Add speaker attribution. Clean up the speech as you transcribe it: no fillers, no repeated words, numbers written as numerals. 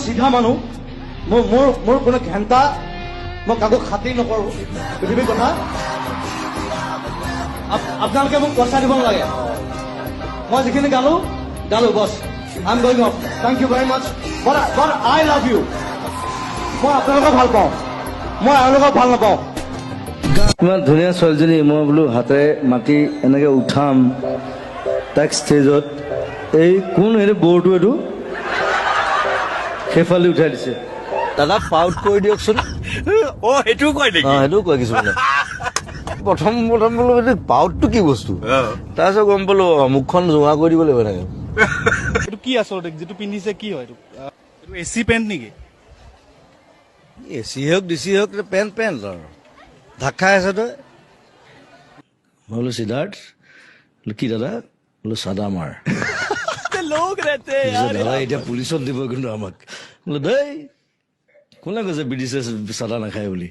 Speaker 1: চিধা মানুহ মোৰ কোনো ঘেণ্টা মই কাকো খাতিৰ নকৰোঁ পৃথিৱীৰ কথা আপোনালোকে মোক পইচা দিব নালাগে মই যিখিনি গালো বছ I am going off thank you very much but I love you মই আপোনালোকক ভাল পাওঁ মই এওঁলোকক ভাল নাপাওঁ
Speaker 2: ইমান ধুনীয়া ছোৱালীজনী মই বোলো হাতেৰে মাতি এনেকে উঠাম তাক ষ্টেজত এই কোন হেৰি বৰটো এইটো সেইফালে উঠাই দিছে দাদা পাউট কৰি দিয়কচোন
Speaker 3: অ সেইটোও কয় নেকি
Speaker 2: সেইটোও কয় কিছুমানে প্ৰথম বোলো এইটো পাউটটো কি বস্তু তাৰপিছত গম পালো মুখখন জোঙা কৰি দিব লাগিব এনেকে
Speaker 4: এইটো কি আচলতে যিটো পিন্ধিছে কি হয় এইটো এচি পেণ্ট নেকি
Speaker 2: এচি হওক ডিচি হওক পেণ্ট আৰু ঢাক খাই আছে তই মই বোলো সিদ্ধাৰ্থ কি দাদা বোলো চাদা মাৰ
Speaker 4: লোক ৰেতে
Speaker 2: দাদা এতিয়া পুলিচত দিব কিন্তু আমাক বোলো দেই কোনে কৈছে ব্ৰিটিছে চাদা নাখায় বুলি